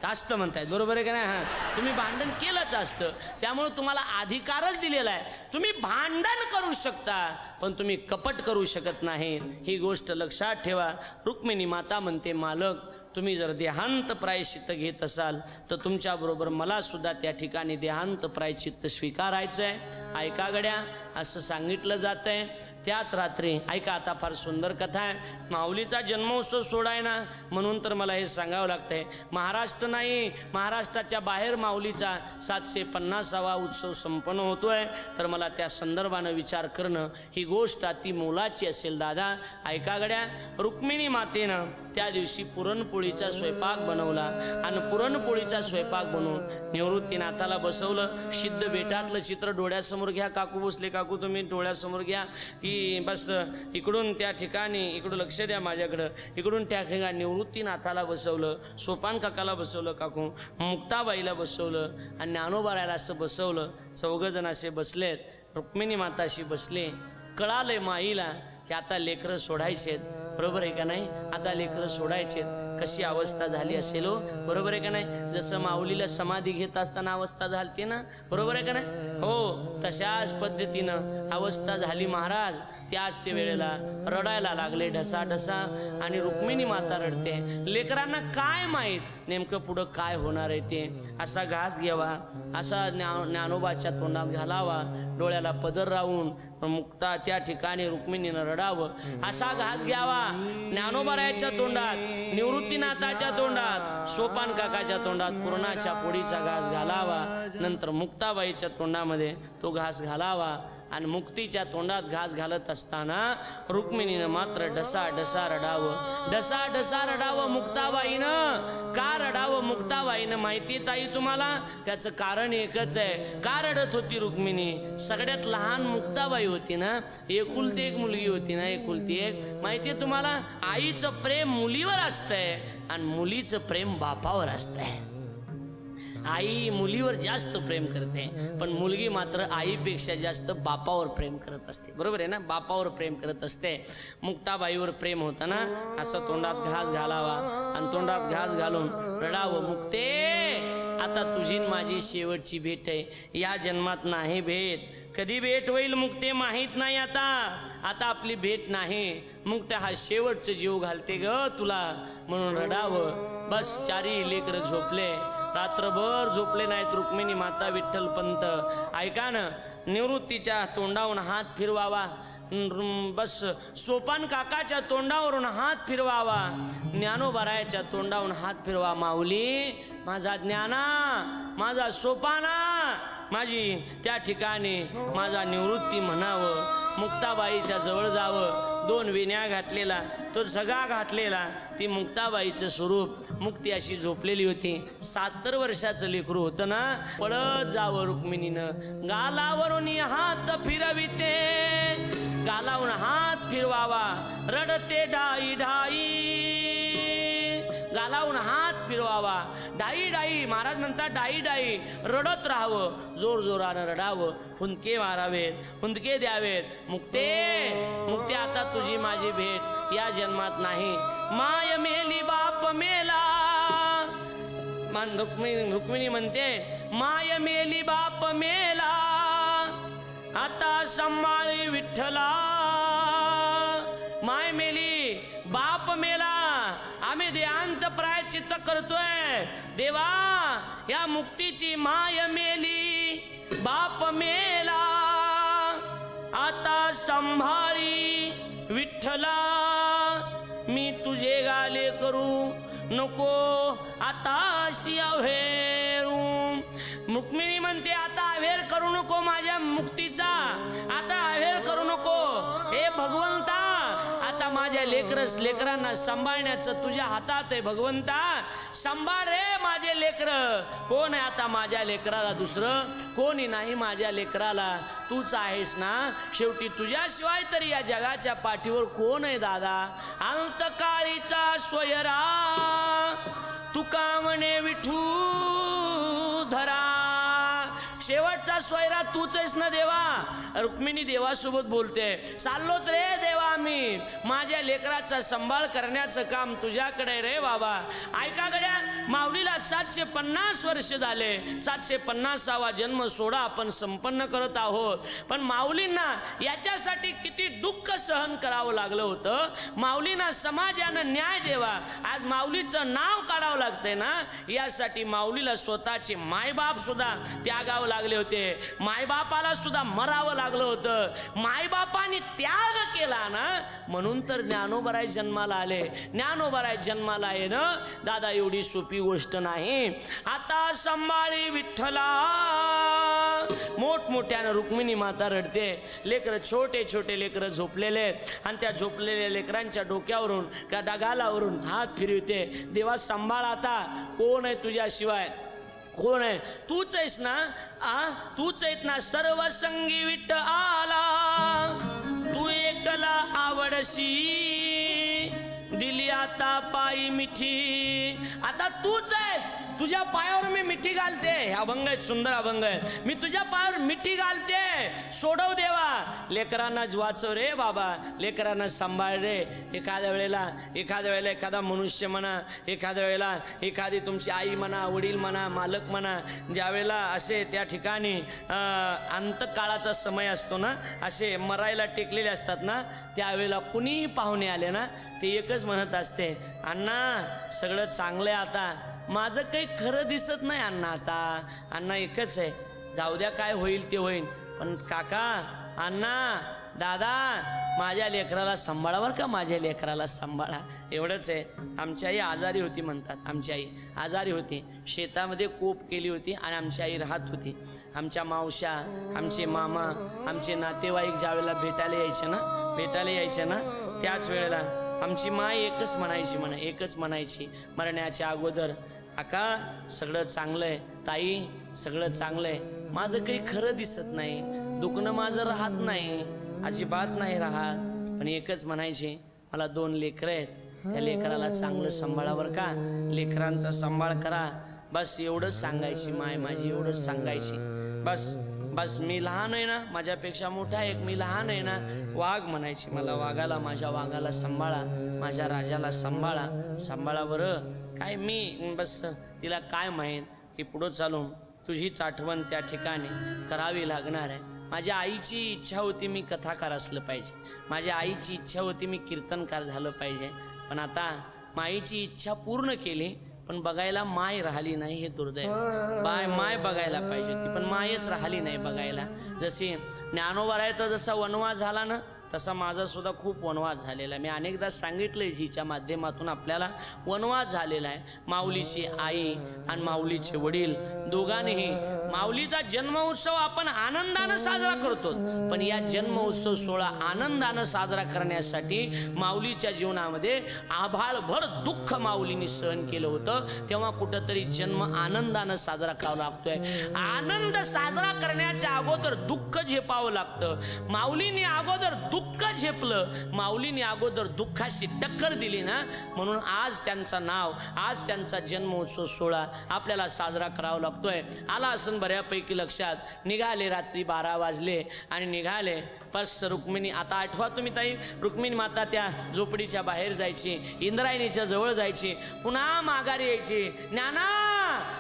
असतं म्हणतायत, बरोबर आहे का नाही? हां, तुम्ही भांडण केलंच असतं. त्यामुळे तुम्हाला अधिकारच दिलेला आहे. तुम्ही भांडण करू शकता पण तुम्ही कपट करू शकत नाही. ही गोष्ट लक्षात ठेवा. रुक्मिणी माता म्हणते, मालक तुम्ही जर देहांत प्रायश्चित्त घेत असाल तर तुमच्याबरोबर मला सुद्धा त्या ठिकाणी देहांत प्रायश्चित्त स्वीकारायचं आहे. ऐका गड्या, असं सांगितलं जातं आहे. त्याच रात्री ऐका, आता फार सुंदर कथा आहे. माऊलीचा जन्मोत्सव सोडाय ना, म्हणून तर मला हे सांगावं लागतंय. महाराष्ट्र नाही, महाराष्ट्राच्या बाहेर माऊलीचा 750वा उत्सव संपन्न होतोय, तर मला त्या संदर्भानं विचार करणं ही गोष्ट अति मोलाची असेल. दादा ऐका गड्या, रुक्मिणी मातेनं त्या दिवशी पुरणपोळीचा स्वयंपाक बनवला आणि पुरणपोळीचा स्वयंपाक बनवून निवृत्तीनाथाला बसवलं. सिद्ध बेटातलं चित्र डोळ्यासमोर घ्या. काकू बसले, काकू तुम्ही डोळ्यासमोर घ्या की बस इकडून त्या ठिकाणी, इकडून लक्ष द्या माझ्याकडं, इकडून त्या ठिकाणी निवृत्तीनाथाला बसवलं, सोपान काकाला बसवलं, काकू मुक्ताबाईला बसवलं आणि ज्ञानोबारायला असं बसवलं. 4 जण असे बसलेत. रुक्मिणी माताशी बसले. कळालंय माईला की आता लेकरं सोडायचेत, बरोबर आहे का नाही? आता लेकरं सोडायचेत. कशी अवस्था झाली असेल हो, बरोबर आहे का नाही? जसं माऊलीला समाधी घेत असताना अवस्था झाली ना, बरोबर आहे का नाही? हो, तशाच पद्धतीनं अवस्था झाली महाराज. त्याच ते वेळेला रडायला लागले ढसाढसा आणि रुक्मिणी माता रडते. लेकरांना काय माहीत नेमकं पुढं काय होणार आहे ते. असा घास घ्यावा, असा ज्ञानोबाच्या तोंडात घालावा, डोळ्याला पदर राहून मुक्ता त्या ठिकाणी रुक्मिणीनं रडावं. असा घास घ्यावा ज्ञानोबारायाच्या तोंडात, निवृत्तीनाथाच्या तोंडात, सोपान काकाच्या तोंडात पुरणाच्या पोळीचा घास घालावा. नंतर मुक्ताबाईच्या तोंडामध्ये तो घास घालावा आणि मुक्तीच्या तोंडात घास घालत असताना रुक्मिणीनं मात्र ढसा ढसा रडावं, ढसा ढसा रडावं मुक्ताबाईनं. का रडावं मुक्ताबाईनं माहिती ताई तुम्हाला? त्याचं कारण एकच आहे. का रडत होती रुक्मिणी? सगळ्यात लहान मुक्ताबाई होती ना, एकुलती एक मुलगी होती ना, एकुलती एक. माहिती आहे तुम्हाला? आईचं प्रेम मुलीवर असतंय आणि मुलीचं प्रेम बापावर असतंय. आई मुलीवर जास्त प्रेम करते, पण मुलगी मात्र आईपेक्षा जास्त बापावर प्रेम करत असते, बरोबर आहे ना? बापावर प्रेम करत असते. मुक्ताबाईवर प्रेम होतं ना, असं तोंडात घास घालावा आणि तोंडात घास घालून रडावं, मुक्ते आता आता तुझी न माझी शेवटची भेट आहे, या जन्मात नाही भेट. कधी भेट होईल मुक्ते माहीत नाही. आता आपली भेट नाही. मुक्ते हा शेवटचं जीव घालते ग तुला, म्हणून रडावं. बस चारी लेकर झोपले, रात्रभर झोपले नाहीत. रुक्मिणी माता विठ्ठल पंत ऐका ना, निवृत्तीच्या तोंडावरून हात फिरवावा. बस सोपान काकाच्या तोंडावरून हात फिरवावा, ज्ञानोबारायाच्या तोंडावरून हात फिरवा. माऊली माझा ज्ञाना, माझा सोपाना, माझी त्या ठिकाणी माझा निवृत्ती म्हणावं. मुक्ताबाईच्या जवळ जावं. 2 वेण्या घातलेला, तो झगा घातलेला, ती मुक्ताबाईचं स्वरूप. मुक्ती अशी झोपलेली होती. 70 वर्षाचं लेकरू होतं ना. पळत जावं रुक्मिणीनं. गालावरून हात फिरविते, गालावरून हात फिरवावा. रडते ढाई ढाई, गालावून हात फिरवावा. डाई डाई, महाराज म्हणतात डाई डाई रडत राहावं, जोर जोरानं रडावं. हुंदके मारावेत, हुंदके द्यावेत. मुक्ते आता तुझी माझी भेट या जन्मात नाही. माय मेली बाप मेला, रुक्मिणी म्हणते माय मेली बाप मेला, आता सांभाळी विठ्ठला. माय मेली, बाप मेला, आम्ही देहांत प्रायश्चित्त करतोय. देवा या मुक्तीची माय मेली, बाप मेला, आता सांभाळी विठ्ठला. मी तुझे गाले करू नको आता अशी अव्हेरू. रुक्मिणी म्हणते आता अव्हेर करू नको माझ्या मुक्तीचा, आता अव्हेर करू नको. हे भगवंता आता माझ्या लेकरांना सांभाळण्याचं तुझ्या हातात आहे. भगवंता सांभाळ रे माझे लेकर. कोण आहे आता माझ्या लेकराला? दुसरं कोणी नाही माझ्या लेकराला, तूच आहेस ना. शेवटी तुझ्याशिवाय तरी या जगाच्या पाठीवर कोण आहे दादा? अंतकाळीचा स्वयरा तुका म्हणे विठू धरा. शेवटचा स्वयरा तूच आहेस ना देवा. रुक्मिणी देवासोबत बोलते, चाललोत रे देवा मी, माझ्या लेकराचा सांभाळ करण्याचं काम तुझ्याकडे रे बाबा. ऐका गड्या, माऊलीला 750 वर्ष झाले. 750वा जन्म सोहळा आपण संपन्न करत आहोत. पण माऊलींना याच्यासाठी किती दुःख सहन करावं लागलं होतं. माऊलींना समाजानं न्याय देवा, आज माऊलीचं नाव काढावं लागतंय ना, यासाठी माऊलीला स्वतःचे मायबाप सुद्धा त्यागावं लागले होते. मायबापाला सुद्धा मरावं लागलं होतं. मायबापाने त्याग केला ना, म्हणून तर ज्ञानोबाराय जन्माला आले. ज्ञानोबाराय जन्माला आहे ना दादा, एवढी सोपी गोष्ट नाही. आता सांभाळी विठ्ठला. मोठमोठ्यानं रुक्मिणी माता रडते. लेकरं छोटे छोटे लेकरं झोपलेले आहेत, आणि त्या झोपलेल्या लेकरांच्या डोक्यावरून का गालावरून हात फिरवते. देवा सांभाळ आता, कोण आहे तुझ्याशिवाय? कोण आहे? तूच आहेस ना. तूच आहेत ना. सर्व संगी विठ्ठ आला, तू एकला आवडशी, दिली आता पायी मिठी. आता तूच आहेस, तुझ्या पायावर मी मिठी घालते. अभंग आहे, सुंदर अभंग आहे. मी तुझ्या पायावर मिठी घालते. सोडव देवा, लेकरांना वाचव रे बाबा, लेकरांना सांभाळ रे. एखाद्या वेळेला एखादा मनुष्य म्हणा, एखाद्या वेळेला एखादी तुमची आई म्हणा, वडील म्हणा, मालक म्हणा, ज्या वेळेला असे त्या ठिकाणी अंतकाळाचा समय असतो ना, असे मरायला टेकलेले असतात ना, त्यावेळेला कुणीही पाहुणे आले ना, ते एकच म्हणत असते, अण्णा सगळं चांगलं आहे, आता माझं काही खरं दिसत नाही अण्णा. आता अण्णा एकच आहे, जाऊ द्या काय होईल ते होईल, पण काका, अण्णा, दादा, माझ्या लेकराला सांभाळा बरं का, माझ्या लेकराला सांभाळा. एवढंच आहे. आमची आई आजारी होती म्हणतात. आमची आई आजारी होती, शेतामध्ये कोप केली होती आणि आमची आई राहत होती. आमच्या मावश्या, आमचे मामा, आमचे नातेवाईक ज्या वेळेला भेटायला यायचे ना, त्याच वेळेला आमची माय एकच म्हणायची मरण्याच्या अगोदर, काका सगळं चांगलं आहे, ताई सगळं चांगलं आहे, माझं काही खरं दिसत नाही, दुखणं माझं राहत नाही, अजिबात नाही राहत. पण एकच म्हणायचे, मला 2 लेकरं आहेत, त्या लेकराला चांगलं सांभाळावर का, लेकरांचा सांभाळ करा. बस एवढंच सांगायची माय माझी, एवढंच सांगायची. बस मी लहान आहे ना, माझ्यापेक्षा मोठा एक मी लहान आहे ना. वाघ म्हणायची मला, माझ्या वाघाला सांभाळा, माझ्या राजाला सांभाळा बरं. काय मी बस तिला काय माहीत, की पुढं चालून तुझीच आठवण त्या ठिकाणी करावी लागणार आहे. माझ्या आईची इच्छा होती मी कथाकार असलं पाहिजे, माझ्या आईची इच्छा होती मी कीर्तनकार झालं पाहिजे, पण आता माईची इच्छा पूर्ण केली पण बघायला माय राहिली नाही, हे दुर्दैव. माय बघायला पाहिजे होती पण मायच राहिली नाही बघायला. जशी ज्ञानोबारायचा जसा वनवास झाला ना तसा माझा सुद्धा खूप वनवास झालेला आहे. मी अनेकदा सांगितलंय झीच्या माध्यमातून आपल्याला वनवास झालेला आहे. माऊलीची आई आणि माऊलीचे वडील दोघांनीही माऊलीचा जन्मोत्सव आपण आनंदानं साजरा करतो, पण या जन्मोत्सव सोहळा आनंदानं साजरा करण्यासाठी माऊलीच्या जीवनामध्ये आभाळभर दुःख माऊलीने सहन केलं होतं. तेव्हा कुठंतरी जन्म आनंदानं साजरा करावा लागतोय. आनंद साजरा करण्याच्या अगोदर दुःख झेपावं लागतं. माऊलीने अगोदर दुःख झेपलं, माऊलीने अगोदर दुःखाशी टक्कर दिली ना, म्हणून आज त्यांचं नाव, आज त्यांचा जन्मोत्सव सोहळा आपल्याला साजरा करावा लागतोय. आला असं बऱ्यापैकी लक्षात. निघाले रात्री 12 वाजले आणि निघाले बस. रुक्मिणी आता आठवा तुम्ही ताई, रुक्मिणी माता त्या झोपडीच्या बाहेर जायची, इंद्रायणीच्या जवळ जायची, पुन्हा माघारी यायची. ज्ञाना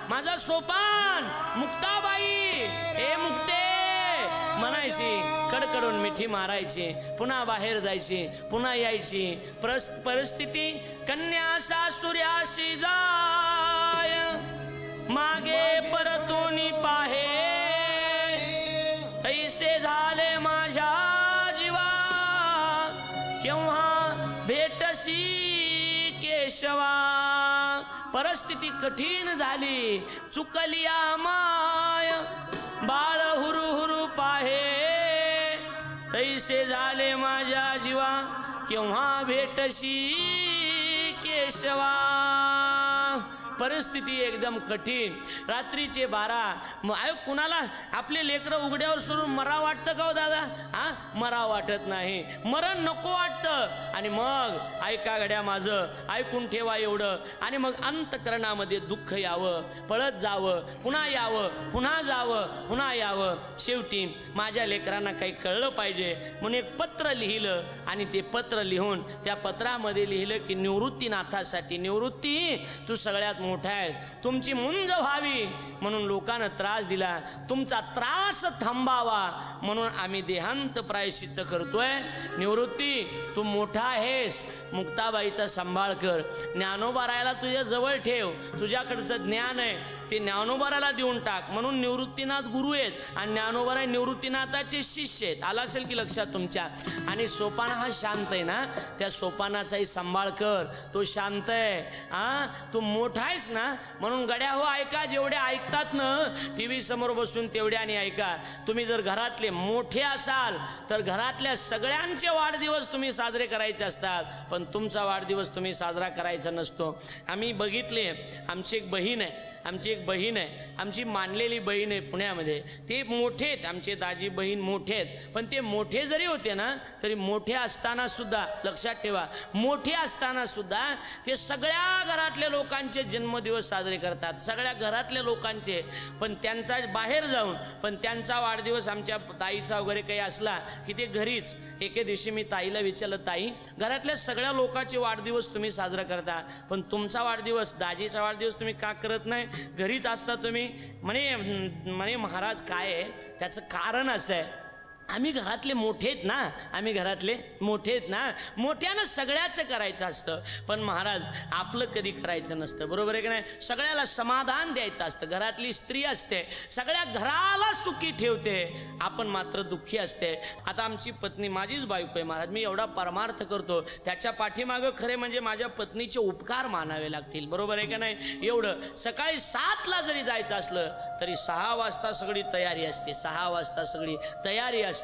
माझा सोपान, मुक्ताबाई हे मुक्ते म्हणायची, कडकडून मिठी मारायची, पुन्हा बाहेर जायची, पुन्हा यायची. परिस्थिती कन्या सासुर्याशी जाय, मागे परतोनी पाहे, तैसे झाले माझ्या जीवा, केव्हा भेटशी केशवा. परिस्थिती कठीण झाली, चुकली माय, बाळ हुरु हुरु पाहे, तैसे झाले माझ्या जीवा, केव्हा भेटशी केशवा. परिस्थिती एकदम कठीण. रात्रीचे 12. कुणाला आपले लेकरं उघड्यावर सोडून मरा वाटतं का हो दादा? मरा वाटत नाही, मरण नको वाटतं. आणि मग ऐका गड्या माझं, ऐकून ठेवा एवढं. आणि मग अंतकरणामध्ये दुःख यावं, पळत जावं, पुन्हा यावं, पुन्हा जावं, पुन्हा यावं. शेवटी माझ्या लेकरांना काही कळलं पाहिजे म्हणून एक पत्र लिहिलं. आणि ते पत्र लिहून त्या पत्रामध्ये लिहिलं की निवृत्तीनाथासाठी, निवृत्ती तू सगळ्यात मोठा आहे, तुमची मुंज व्हावी म्हणून लोकांना त्रास दिला, तुमचा त्रास थांबावा म्हणून आम्ही देहांत प्रायश्चित्त करतोय. निवृत्ती तू मोठा आहेस, मुक्ताबाईचा सांभाळ कर. ज्ञानोबारायला तुझ्या जवळ ठेव, तुझ्याकडचं ज्ञान आहे ते ज्ञानोबाराला देऊन टाक. म्हणून निवृत्तीनाथ गुरु आहेत आणि ज्ञानोबाराय निवृत्तीनाथाचे शिष्य आहेत. आला असेल की लक्षात तुमच्या. आणि सोपान हा शांत आहे ना, त्या सोपानाचाही सांभाळ कर, तो शांत आहे. तू मोठा आहेस ना, म्हणून गड्या हो ऐका, जेवढे ऐकतात ना TV समोर बसून तेवढ्याने ऐका. तुम्ही जर घरातले मोठे असाल तर घरातल्या सगळ्यांचे वाढदिवस तुम्ही साजरे करायचे असतात, पण तुमचा वाढदिवस तुम्ही साजरा करायचा नसतो. आम्ही बघितले, आमची एक बहीण आहे, आमची मानलेली बहीण आहे पुण्यामध्ये. ते मोठे आहेत, आमचे दाजी बहीण मोठे आहेत, पण ते मोठे जरी होते ना तरी मोठे असताना सुद्धा लक्षात ठेवा, मोठे असताना सुद्धा ते सगळ्या घरातल्या लोकांचे जन्मदिवस साजरे करतात, सगळ्या घरातल्या लोकांचे. पण त्यांचा बाहेर जाऊन, पण त्यांचा वाढदिवस आमच्या ताईचा वगैरे काही असला की ते घरीच. एके दिवशी मी ताईला विचारलं, ताई घरातल्या सगळ्या लोकांचे वाढदिवस तुम्ही साजरा करता, पण तुमचा वाढदिवस, दाजीचा वाढदिवस तुम्ही का करत नाही, घरीच असता तुम्ही? म्हणे महाराज काय आहे त्याचं कारण असं आहे, आम्ही घरातले मोठे आहेत ना, आम्ही घरातले मोठे आहेत ना, मोठ्यानं सगळ्याचं करायचं असतं, पण महाराज आपलं कधी करायचं नसतं. बरोबर आहे की नाही? सगळ्याला समाधान द्यायचं असतं. घरातली स्त्री असते, सगळ्या घराला सुखी ठेवते, आपण मात्र दुःखी असते. आता आमची पत्नी, माझीच बायको आहे महाराज, मी एवढा परमार्थ करतो, त्याच्या पाठीमागं खरे म्हणजे माझ्या पत्नीचे उपकार मानावे लागतील. बरोबर आहे का नाही? एवढं सकाळी 7ला जरी जायचं असलं तरी 6 वाजता सगळी तयारी असते, 6 वाजता सगळी तयारी असते.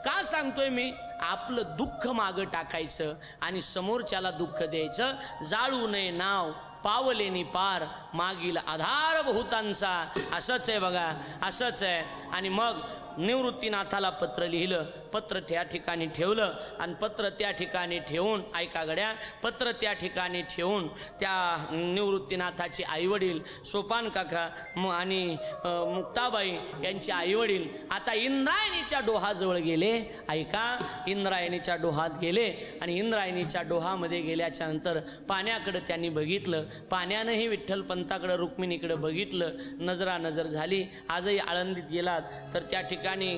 का सांगतोय मी? आपलं दुःख मागं टाकायचं आणि समोरच्याला दुःख द्यायचं. जाळू नये नाव पावलेनी पार, मागील आधारभूतांचा. असंच आहे बघा, असंच आहे. आणि मग निवृत्तीनाथाला पत्र लिहिलं. पत्र त्या ठिकाणी ठेवलं आणि पत्र त्या ठिकाणी ठेवून, ऐका गड्या, पत्र त्या ठिकाणी ठेवून त्या निवृत्तीनाथाचे आईवडील सोपान काका आणि मुक्ताबाई यांचे आईवडील आता इंद्रायणीच्या डोहाजवळ गेले. ऐका, इंद्रायणीच्या डोहात गेले आणि इंद्रायणीच्या डोहामध्ये गेल्याच्या नंतर पाण्याकडे त्यांनी बघितलं. पाण्यानंही विठ्ठलपंताकडे रुक्मिणीकडे बघितलं. नजर झाली. आजही आळंदीत गेलात तर त्या ठिकाणी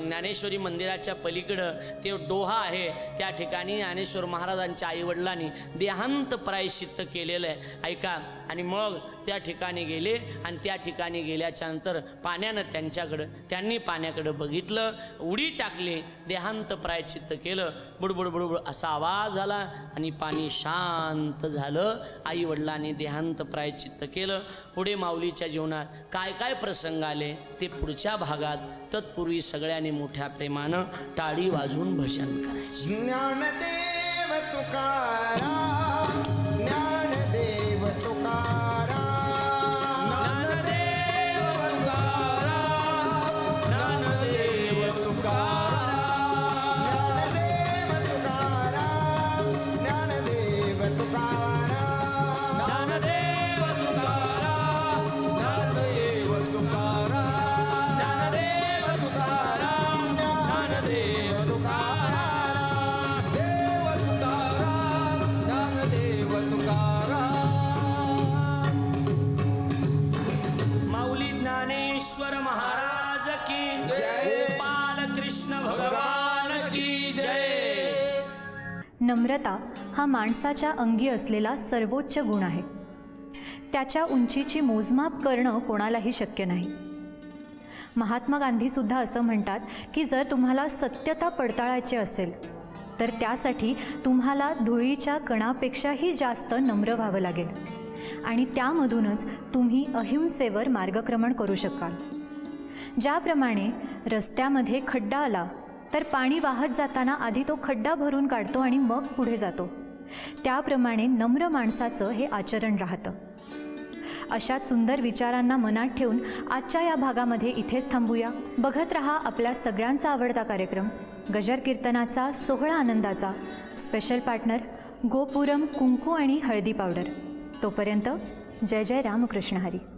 ज्ञानेश्वरी मंदिराच्या पलीकडं ते डोहा आहे. त्या ठिकाणी ज्ञानेश्वर महाराजांच्या आईवडिलांनी देहांत प्रायश्चित्त केलेलं आहे. ऐका, आणि मग त्या ठिकाणी गेले आणि त्या ठिकाणी गेल्याच्या नंतर पाण्यानं त्यांनी पाण्याकडे बघितलं, उडी टाकली, देहांत प्रायश्चित्त केलं. बुडबुड बुडबुड असा आवाज झाला आणि पाणी शांत झालं. आई वडिलांनी देहांत प्रायश्चित्त केलं. पुढे माऊलीच्या जीवनात काय काय प्रसंग आले ते पुढच्या भागात. तत्पूर्वी सगळ्यांनी मोठ्या प्रेमानं टाळी वाजवून भजन करायचे. ज्ञानदेव तुकाराम, ज्ञानदेव तुकाराम, ज्ञानदेव तुकाराम, ज्ञानदेव तुकाराम, ज्ञानदेव तुकाराम, ज्ञानदेव तुकाराम, ज्ञानदेव तुकाराम, ज्ञानदेव तुकाराम, ज्ञानदेव तुकाराम, देव तुकाराम, ज्ञानदेव तुकाराम. माऊली ज्ञानेश्वर महाराज की जय. बालकृष्ण भगवान की जय. नम्रता हा माणसाच्या अंगी असलेला सर्वोच्च गुण आहे. त्याच्या उंचीची मोजमाप करणं कोणालाही शक्य नाही. महात्मा गांधीसुद्धा असं म्हणतात की जर तुम्हाला सत्यता पडताळायची असेल तर त्यासाठी तुम्हाला धुळीच्या कणापेक्षाही जास्त नम्र व्हावं लागेल आणि त्यामधूनच तुम्ही अहिंसेवर मार्गक्रमण करू शकाल. ज्याप्रमाणे रस्त्यामध्ये खड्डा आला तर पाणी वाहत जाताना आधी तो खड्डा भरून काढतो आणि मग पुढे जातो, त्याप्रमाणे नम्र माणसाचं हे आचरण राहतं. अशाच सुंदर विचारांना मनात ठेवून आजच्या या भागामध्ये इथेच थांबूया. बघत रहा आपल्या सगळ्यांचा आवडता कार्यक्रम गजर कीर्तनाचा सोहळा आनंदाचा. स्पेशल पार्टनर गोपुरम कुंकू आणि हळदी पावडर. तोपर्यंत जय जय रामकृष्ण हरी.